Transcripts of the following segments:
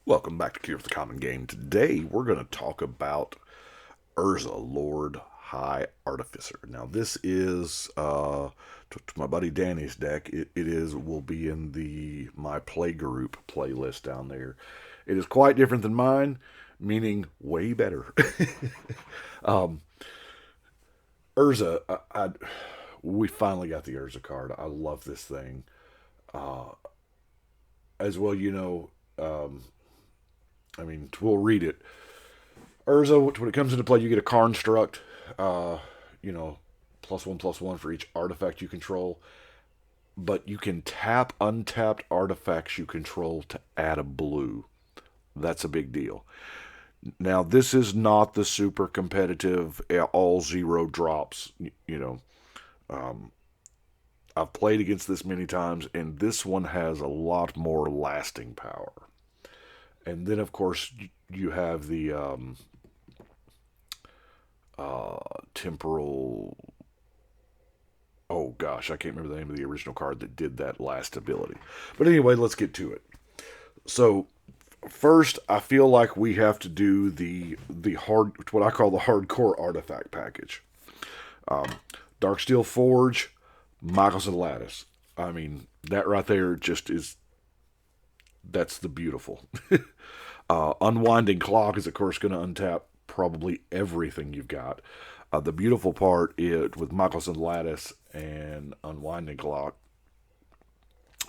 Welcome back to Cure for the Common Game. Today we're going to talk about Urza, Lord High Artificer. Now this is to my buddy Danny's deck. Will be in the my play group playlist down there. It is quite different than mine, meaning way better. Urza, we finally got the Urza card. I love this thing. As well, we'll read it. Urza, when it comes into play, you get a construct. +1/+1 for each artifact you control. But you can tap untapped artifacts you control to add a blue. That's a big deal. Now, this is not the super competitive, all zero drops. I've played against this many times, and this one has a lot more lasting power. And then, of course, you have the temporal. Oh gosh, I can't remember the name of the original card that did that last ability. But anyway, let's get to it. So, first, I feel like we have to do what I call the hardcore artifact package. Darksteel Forge, Michelson Lattice. I mean, that right there that's the beautiful. Unwinding Clock is, of course, going to untap probably everything you've got. The beautiful part is with Michelson Lattice and Unwinding Clock,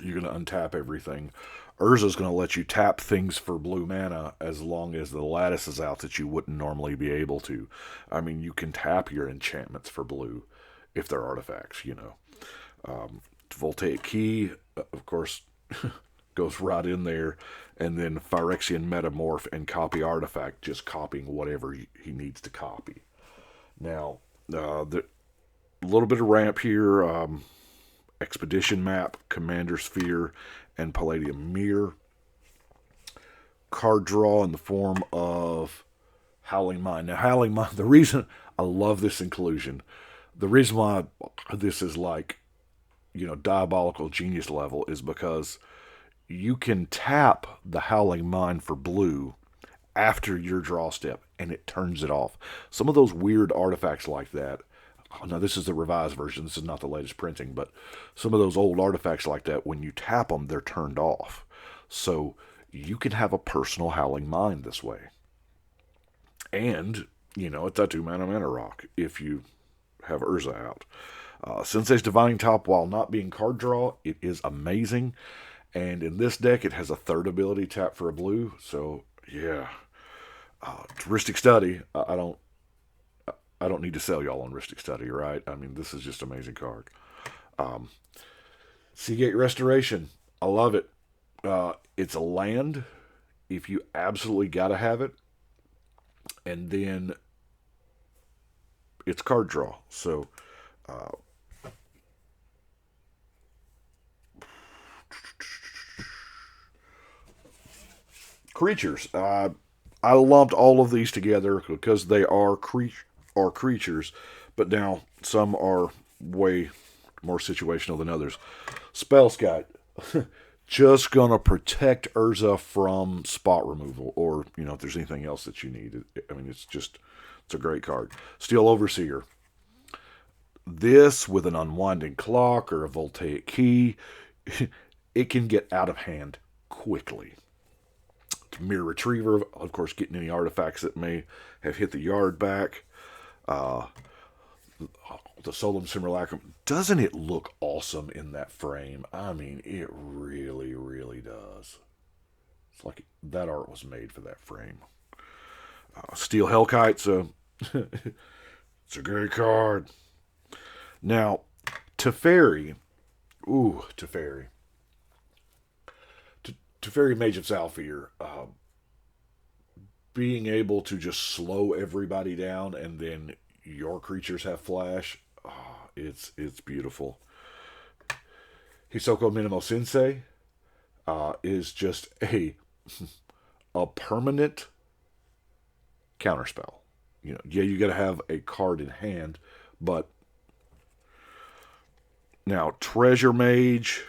you're going to untap everything. Urza's going to let you tap things for blue mana as long as the lattice is out that you wouldn't normally be able to. I mean, you can tap your enchantments for blue if they're artifacts, Voltaic Key, of course, goes right in there. And then Phyrexian Metamorph and Copy Artifact, just copying whatever he needs to copy. Now, a little bit of ramp here. Expedition Map, Commander Sphere, and Palladium Mirror. Card draw in the form of Howling Mine. Now, Howling Mine, the reason I love this inclusion, the reason why this is diabolical genius level is because you can tap the Howling Mine for blue after your draw step, and it turns it off. Some of those weird artifacts like that, now this is the revised version, this is not the latest printing, but some of those old artifacts like that, when you tap them, they're turned off. So you can have a personal Howling Mine this way. And, it's a 2-mana rock if you have Urza out. Sensei's Divining Top, while not being card draw, it is amazing. And in this deck, it has a third ability, tap for a blue. So, yeah. Rhystic Study, I don't need to sell y'all on Rhystic Study, right? I mean, this is just an amazing card. Seagate Restoration, I love it. It's a land, if you absolutely gotta have it. And then it's card draw. So, creatures. I lumped all of these together because they are creatures, but now some are way more situational than others. Spellskite, just gonna protect Urza from spot removal, or if there's anything else that you need. I mean, it's a great card. Steel Overseer. This with an Unwinding Clock or a Voltaic Key, it can get out of hand quickly. Mirror Retriever, of course, getting any artifacts that may have hit the yard back. The Solum Simulacrum. Doesn't it look awesome in that frame? I mean, it really, really does. It's like that art was made for that frame. Steel Hellkite's it's a great card. Now, Teferi. Ooh, Teferi. Teferi, Mage of Zhalfir, being able to just slow everybody down and then your creatures have flash, it's beautiful. Hisoko Minimo Sensei is just a permanent counterspell. You got to have a card in hand, but now Treasure Mage,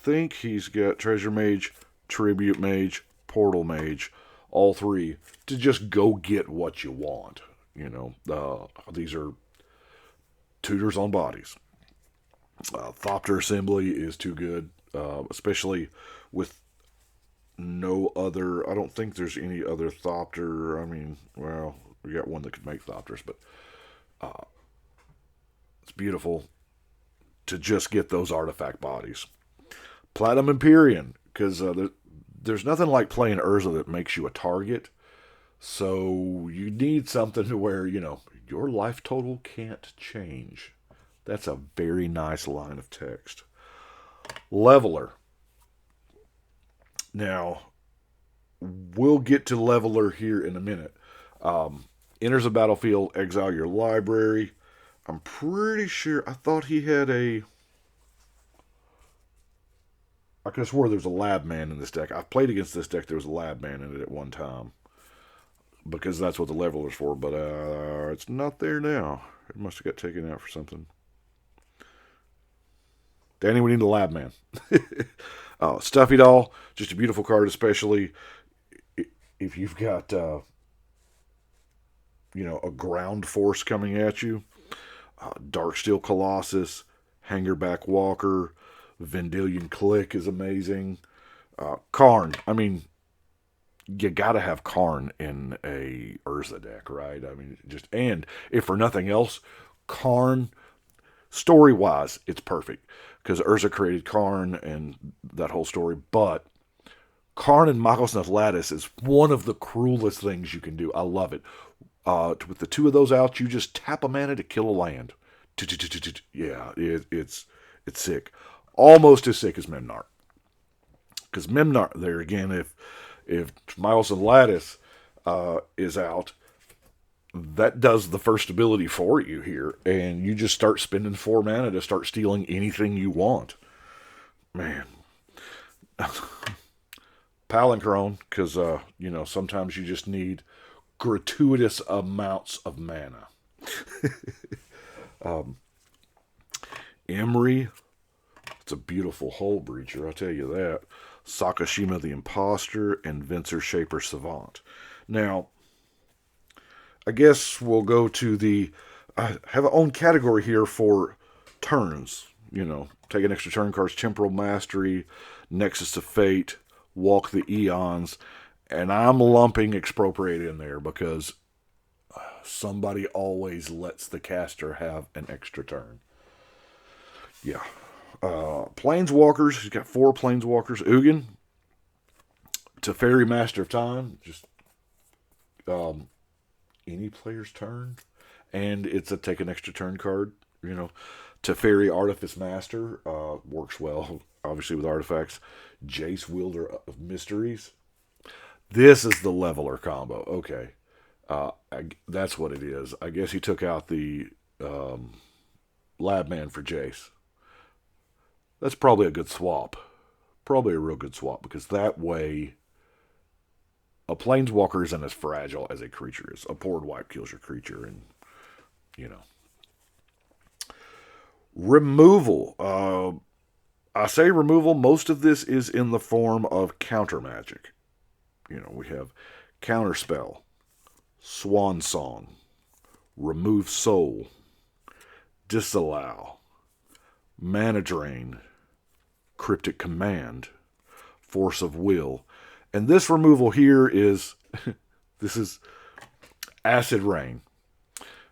think he's got Treasure Mage, Tribute Mage, Portal Mage, all three, to just go get what you want. These are tutors on bodies. Thopter Assembly is too good, especially with no other. I don't think there's any other Thopter. I mean, well, we got one that could make Thopters, but it's beautiful to just get those artifact bodies. Platinum Empyrean, because there's nothing like playing Urza that makes you a target. So you need something to where, your life total can't change. That's a very nice line of text. Leveler. Now, we'll get to Leveler here in a minute. Enters a battlefield, exile your library. I'm pretty sure, I thought he had I could have swore there was a lab man in this deck. I've played against this deck, there was a lab man in it at one time. Because that's what the leveler's for, but it's not there now. It must have got taken out for something. Danny, we need a lab man. Stuffy Doll, just a beautiful card, especially if you've got a ground force coming at you. Darksteel Colossus, Hangerback Walker, Vendilion Click is amazing. Karn, I mean, you gotta have Karn in a Urza deck, right? I mean, and if for nothing else, Karn, story-wise, it's perfect. Because Urza created Karn and that whole story, but Karn and Magos Nathlatis is one of the cruelest things you can do. I love it. With the two of those out, you just tap a mana to kill a land. Yeah, it's sick. Almost as sick as Memnar. Because Memnar, there again, if Miles and Lattice is out, that does the first ability for you here, and you just start spending 4 mana to start stealing anything you want. Man. Palincrone, because, sometimes you just need gratuitous amounts of mana. Emery, it's a beautiful hull breacher, I'll tell you that. Sakashima the Imposter, and Venser Shaper Savant. Now, I guess we'll go to I have an own category here for turns. Take an extra turn cards, Temporal Mastery, Nexus of Fate, Walk the Eons, and I'm lumping Expropriate in there because somebody always lets the caster have an extra turn. Yeah. Planeswalkers, he's got 4 Planeswalkers. Ugin, Teferi Master of Time, just any player's turn, and it's a take an extra turn card. Teferi Artifice Master works well, obviously, with artifacts. Jace Wielder of Mysteries. This is the leveler combo. Okay, that's what it is. I guess he took out the Lab Man for Jace. That's probably a good swap. Probably a real good swap, because that way a Planeswalker isn't as fragile as a creature is. A Poured Wipe kills your creature, and, Removal. I say removal, most of this is in the form of counter magic. We have Counterspell, Swan Song, Remove Soul, Disallow, Mana Drain, Cryptic Command, Force of Will. And this removal here is, this is Acid Rain.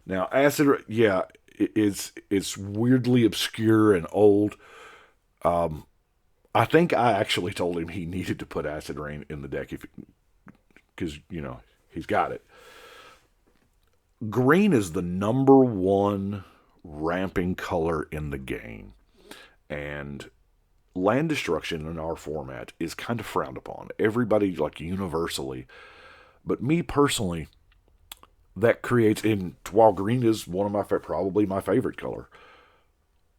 Now, Acid, yeah, it's weirdly obscure and old. I think I actually told him he needed to put Acid Rain in the deck because, he's got it. Green is the number 1 ramping color in the game. And land destruction in our format is kind of frowned upon. Everybody, universally. But me personally, that creates, while green is one of probably my favorite color,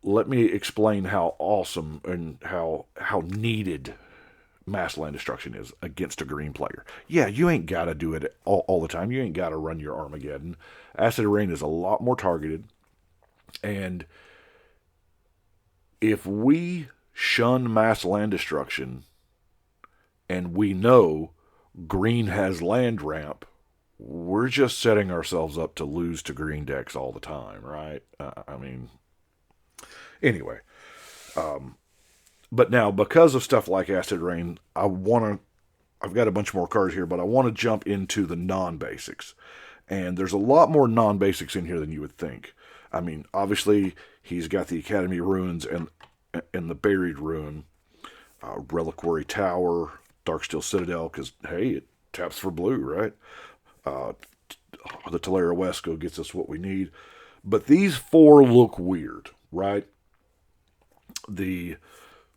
let me explain how awesome and how needed mass land destruction is against a green player. Yeah, you ain't got to do it all the time. You ain't got to run your Armageddon. Acid Rain is a lot more targeted. And if we shun mass land destruction, and we know green has land ramp, we're just setting ourselves up to lose to green decks all the time, right? I mean, anyway. But now, because of stuff like Acid Rain, I've got a bunch more cards here, but I want to jump into the non-basics. And there's a lot more non-basics in here than you would think. I mean, obviously, he's got the Academy Ruins and the Buried Ruin, Reliquary Tower, Darksteel Citadel, because, hey, it taps for blue, right? The Talera Wesco gets us what we need. But these four look weird, right? The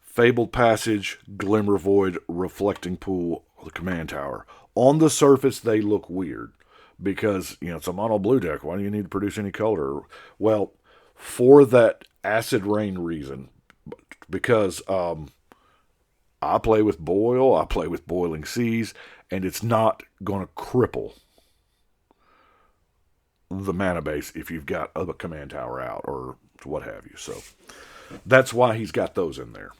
Fabled Passage, Glimmer Void, Reflecting Pool, the Command Tower. On the surface, they look weird because, it's a mono blue deck. Why do you need to produce any color? Well, for that Acid Rain reason, because I play with Boil, I play with Boiling Seas, and it's not going to cripple the mana base if you've got a Command Tower out or what have you. So that's why he's got those in there.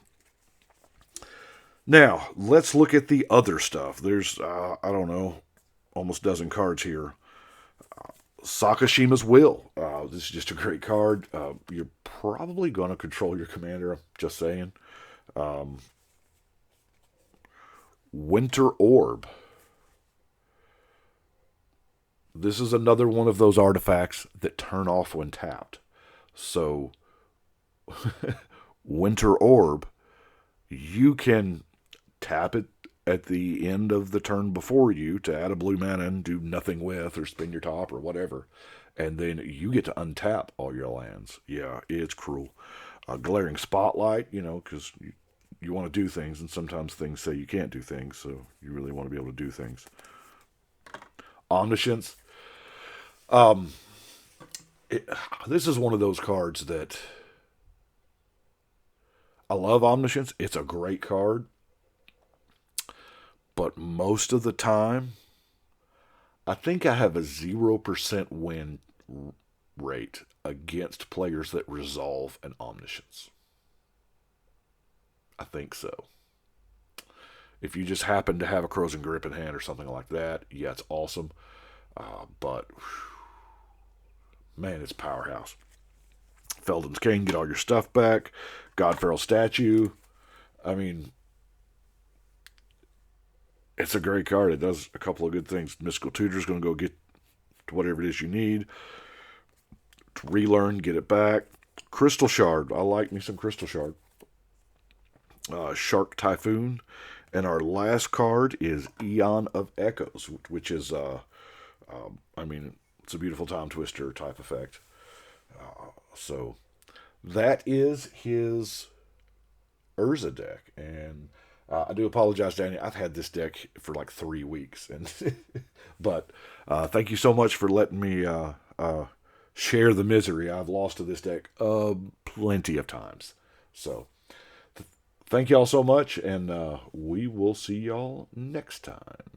Now, let's look at the other stuff. There's, I don't know, almost a dozen cards here. Sakashima's Will. This is just a great card. You're probably going to control your commander, just saying. Winter Orb. This is another one of those artifacts that turn off when tapped. So, Winter Orb, you can tap it at the end of the turn before you to add a blue mana and do nothing with, or spin your top, or whatever. And then you get to untap all your lands. Yeah, it's cruel. Glaring Spotlight, because you want to do things, and sometimes things say you can't do things, so you really want to be able to do things. Omniscience. This is one of those cards that I love. Omniscience. It's a great card. But most of the time, I think I have a 0% win rate against players that resolve an Omniscience. I think so. If you just happen to have a Crows and Grip in hand or something like that, yeah, it's awesome. But, man, it's powerhouse. Felden's Cane, get all your stuff back. Godfarrel Statue. I mean, it's a great card. It does a couple of good things. Mystical Tutor's going to go get whatever it is you need. To relearn, get it back. Crystal Shard. I like me some Crystal Shard. Shark Typhoon. And our last card is Eon of Echoes, which is, it's a beautiful time twister type effect. So that is his Urza deck. And I do apologize, Danny. I've had this deck for like 3 weeks, but thank you so much for letting me share the misery. I've lost to this deck plenty of times. So thank y'all so much, and we will see y'all next time.